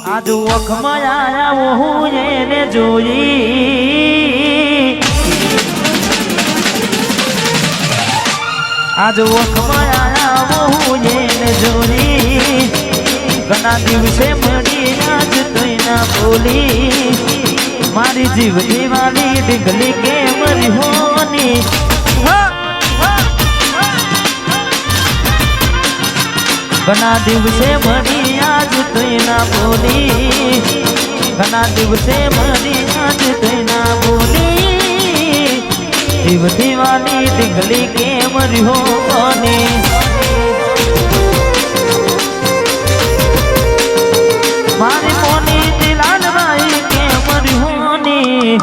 આજ વખમાં આયા હું એને જોઈ આજ વખમાં આયા હું એને જોઈ ઘણા દિવસે મળી આજ તોય ના બોલી મારી જીવ દીવાની ડીંગલી કેમ રીહોની ઘણા દિવસે મળી આજ તોય ના બોલી ઘણા દિવસે મળી આજ તોય ના બોલી જીવ દીવાની ડીંગલી કેમ રીહોની મારી મોની દિલાલભાઈ કેમ રીહોની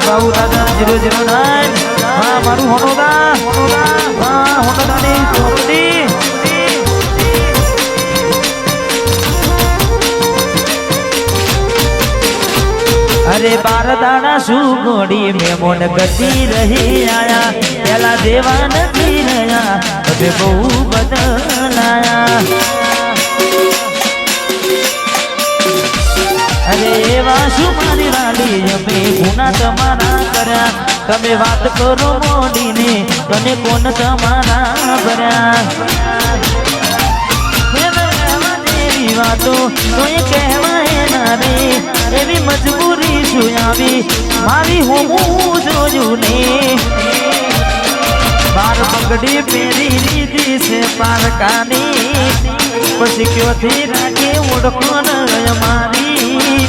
બાબુ દાદા 009 હા મારું હોનોદા હા હોનોદાની સોરડી અરે બારદાના સુગોડી મેમોન ગતી રહી આયા પેલા દેવા નથી રહ્યા હવે બહુ બદલાયા અરે એવા શું મારી વાલી અમે ગુના તમારા કર્યા તમે વાત કરો મોડીને તને કોણ તમારા ભર્યા એવી વાતો તોય કહેવાય ના રે એવી મજબૂરી શું આવી મારી હું જોયું ને બાર પગડી પહેરી લીધી છે પારકાની પછી ક્યોથી રાખે ઓળખોન મારી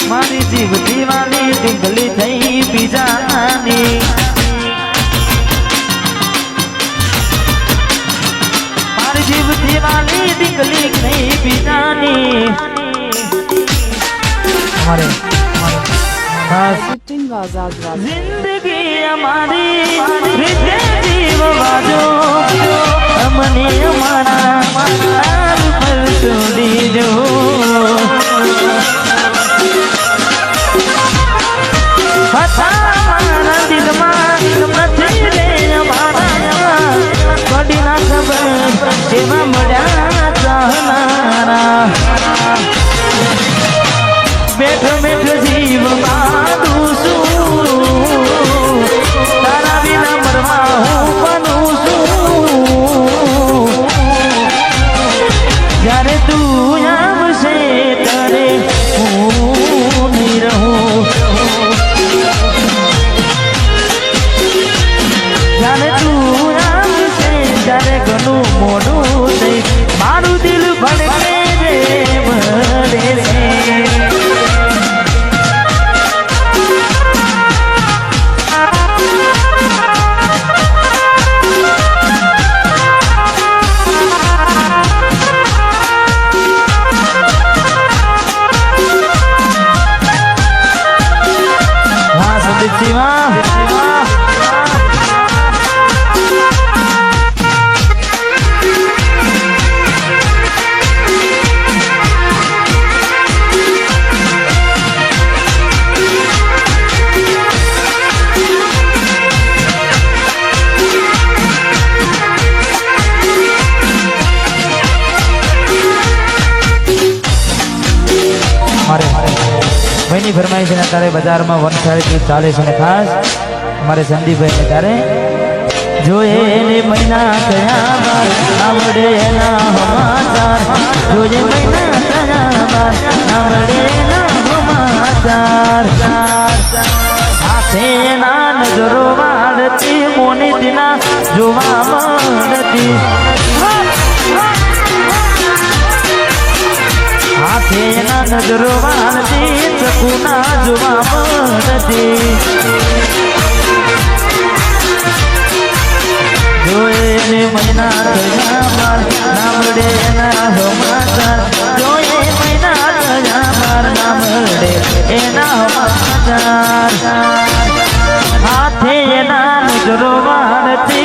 મારી જીવ દીવાની ડીંગલી થઈ બીજાની મારી જીવ દીવાની ડીંગલી થઈ બીજાની हमारे जिंदगी हमारी जीव बाजो हमने हमारा पर छोड़ी जो हमारा दिल में रे हमारा बड़ी ना खबर एवं मजा चाहनारा बैठो बैठो जीव मानू છું તારા વિના મરવા હું બનું છું જ્યારે તું આવશે ત્યારે હું નહીં રહું જ્યારે તું આવશે ત્યારે ઘણું મોડું થઈ મારું દિલ ભડકે રે ભરે રે ભાઈની ફરમાઈશ છે તારે બજારમાં વનસારી ચાલે છે ખાસ અમારે સંદીપભાઈ ને તારે જોઈએ એને મહિના થયા બાર આવડે એના સમાચાર જોઈએ મહિના થયા બાર આવડે એના સમાચાર સાથે એના નજરો વાળતી મોની દિના જોવા મળતી હાથે એના નજરો વાળતી ચકુના જોવા મળતી જોઈને મહિના થયા બાર ના મળે એના સમાચાર જોઈએ મહિના થયા બાર ના મળે એના સમાચાર હાથે એના નજરો વાળતી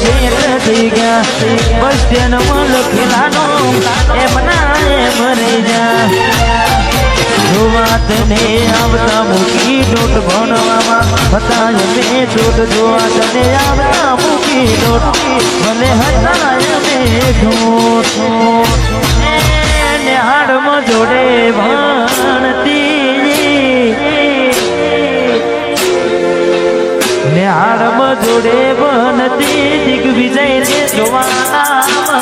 ભેટ થઈ ગયા બસ સ્ટેન્ડમાં લખેલાનો એમના એમ રહી જા જોવા તને આવતા મૂકી ડોટ ભણવામાં હતા અમે ડોટ જોવા તને આવતા મૂકી ડોટ ભલે હતા અમે ઢોટ નિહાળમાં જોડે ભણતી નિહાળમાં જોડે ભણતી દિગ્વિજય ને જોવા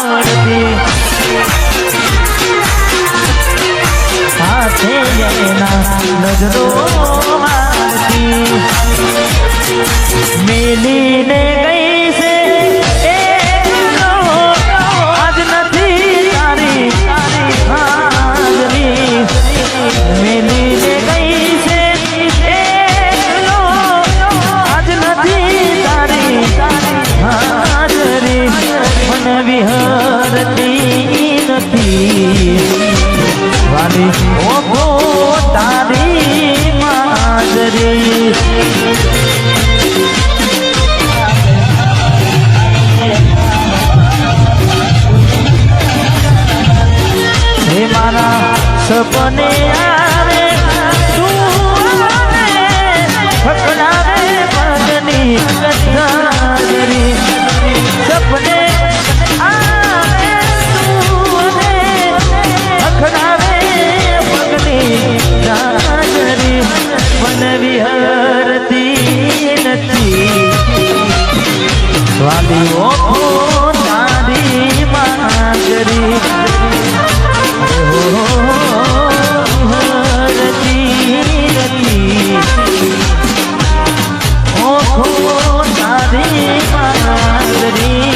મળતી સાથે એના નજરો મારતી મેલીને ગઈ છે આજ નથી તારી હાજરી મેલીને ગઈ છે આજ નથી તારી હાજરી મન વિહરતી નથી વાલી ઓહો તારી માજરી હે મારા સપને આવે તું ફકડાવે પગની હાજરી સપને આવે તું ફકડાવે હાજરી મન વિહરતી નથી વાલી ઓખો તારી માજરી વિહરતી નથી ઓખો તારી માજરી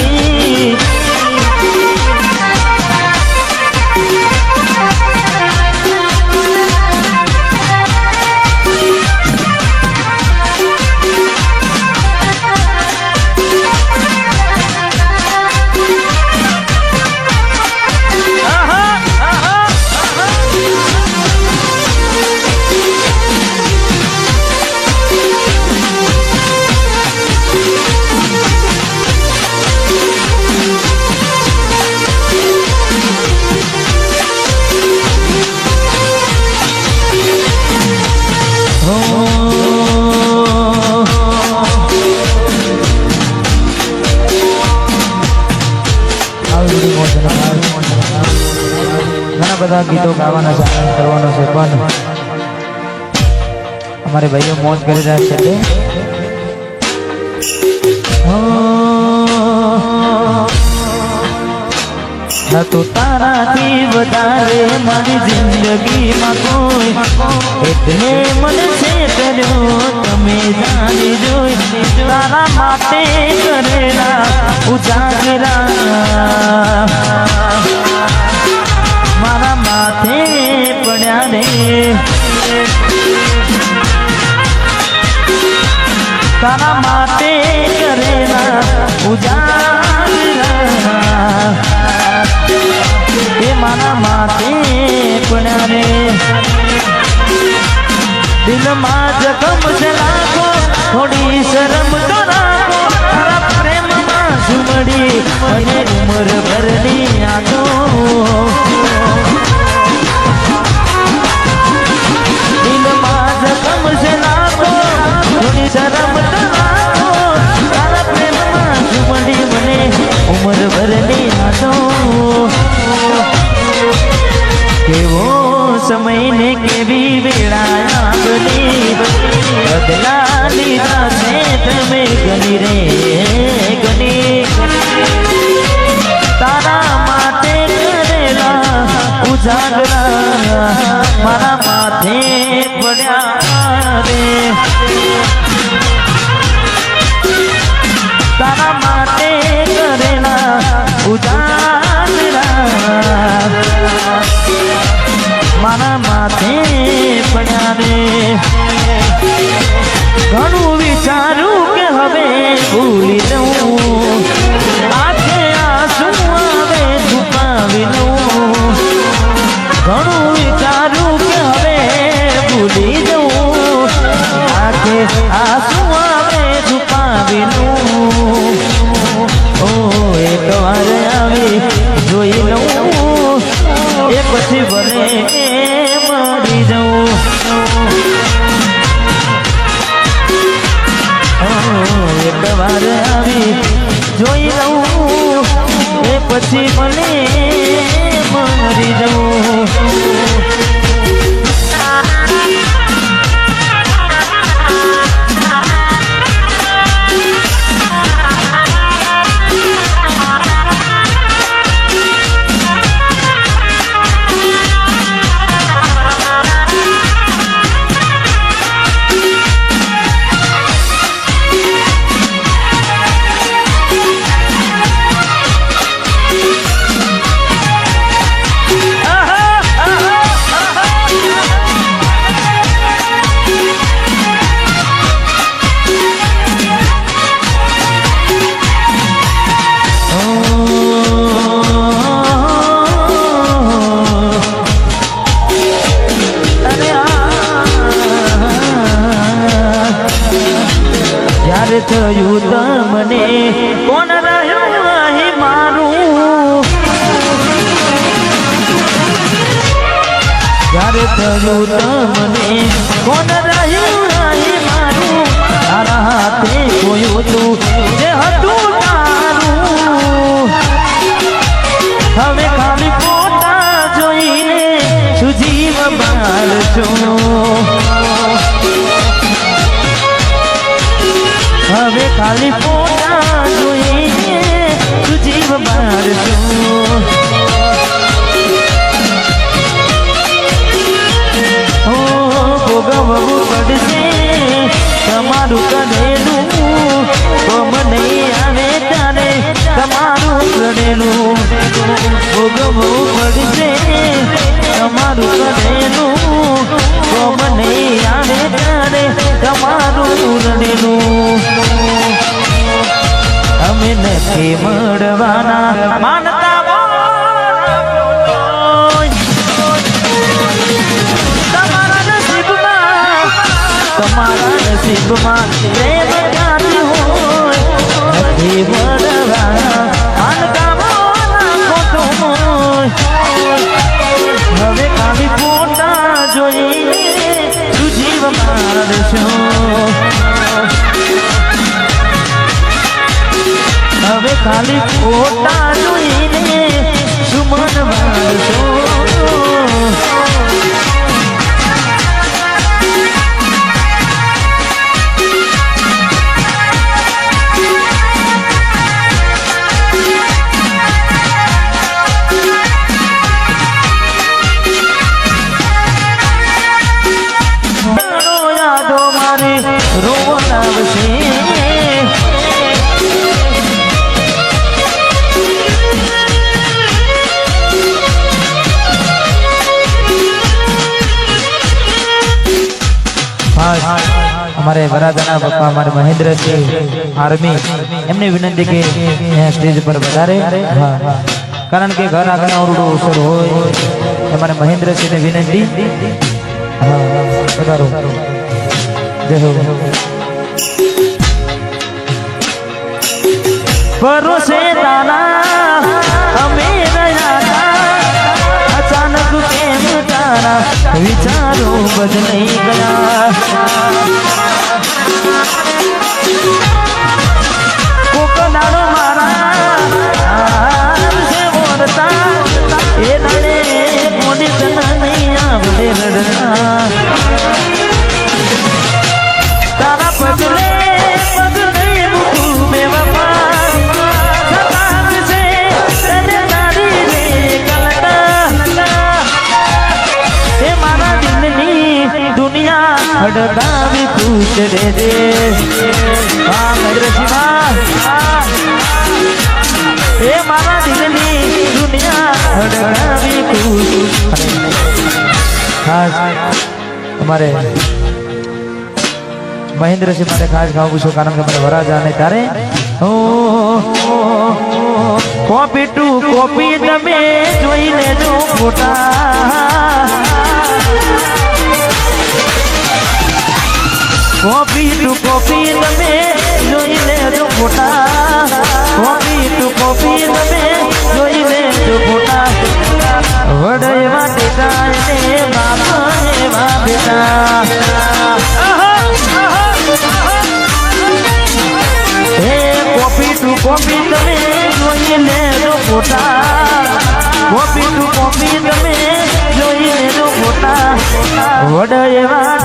ઘણા બધા ગીતો ગાવાના છે આનંદ કરવાનો છે પણ અમારે ભાઈઓ મોજ કરી રહ્યા છે ન તો તારાથી વધારે મારી જિંદગીમાં કોઈ એટલે મને છે કર્યો તમે જાણી જોઈ તારા માટે કરેલા ઉજાગરા મારા માથે પડ્યા રે તારા માટે કરેલા ઉજાગરા એ મારા માથે પડ્યા રે દિલમાં જખમ છે લાખો થોડી શરમ તો રાખો તારા પ્રેમમાં ઝુમડી અને ઉમર ભરની આંખો દિલમાં જખમ છે લાખો થોડી શરમ તો રાખો તારા પ્રેમમાં ઝુમડી મને ઉમર ભરની આંખો કેવો સમય ને કેવી વેળા આગની બદલા લીધા છે તમે ગની રે ગની તારા માટે કરેલા ઉજાગરા મારા માથે પડ્યા રે તારા માટે કરેલા ઉજાગરા મારા માથે પડ્યા રે ઘણું વિચારું કે હવે ભૂલી દઉં આંખે આંસુ આવે છુપાવી લઉં ઘણું વિચારું કે હવે ભૂલી દઉં પછી મને મરી જવું થયું તમને કોણ રહ્યું અહીં મારું જ્યારે થયું તમને કોણ રહ્યું અહીં મારું તારા હાથે જોયું તું જે હતું તારું હવે ખાલી ફોટા જોઈને તું જીવ બાળશો હવે ખાલી ફોટા જોઈએ તું જીવ બાળશો ભોગવવું પડશે તમારું કરેલું કોમ નહીં આવે ત્યારે તમારું કરેલું ભોગવવું પડશે તમારું કરેલું કોમ નહીં આવે ત્યારે તમારું રડેલું અમે નથી મળવાના માનતા તમારા નસીબમાં પ્રેમ ક્યાંથી હોય નથી મળવાના માનતા ખોટું હોય હવે ખાલી ફોટા જોઈને તું જીવ મારશો હવે ખાલી ફોટા જોઈને સુમન મારશો યાદો મારી રોવન આવશે हमारे वरादाना पप्पा हमारे महेंद्र सिंह आर्मी एमने विनंती के यहाँ स्टेज पर पधारे कारण के घर आगे और अवसर हो हमारे महेंद्र सिंह ने विनंती पधारो जय हो भरोसे ताना हमें अचानक केम तारा विचारों बदल गया कोकनारो मारा से बोलता ये नड़े मोदी तना नहीं आवड़े लड़ना तारा पगले पगले मुकू में वफा सताब से तने तारी रे गलता ये मारा दिल नी दुनिया हड़कावी पूछ दे दे हाँ महेंद्र सिंह ये मारा दिल नी दुनिया हड़कावी पूछ खास हमारे महेंद्र सिंह मारे खास गाँव छो कारण के वरा जाने तारे कॉपी टू कॉपी तमे जोई लेजो फोटा कॉपी टू कॉपी तमे जोई लेजो फोटा कॉपी टू कॉपी तमे जोई लेजो फोटा वडे वाटे कायने बापा ने बेटा कॉपी टू कॉपी तमे जोई लेजो ખોટા કોપી ટુ કોપી તમે જોઈને જો ખોટા વડ એવા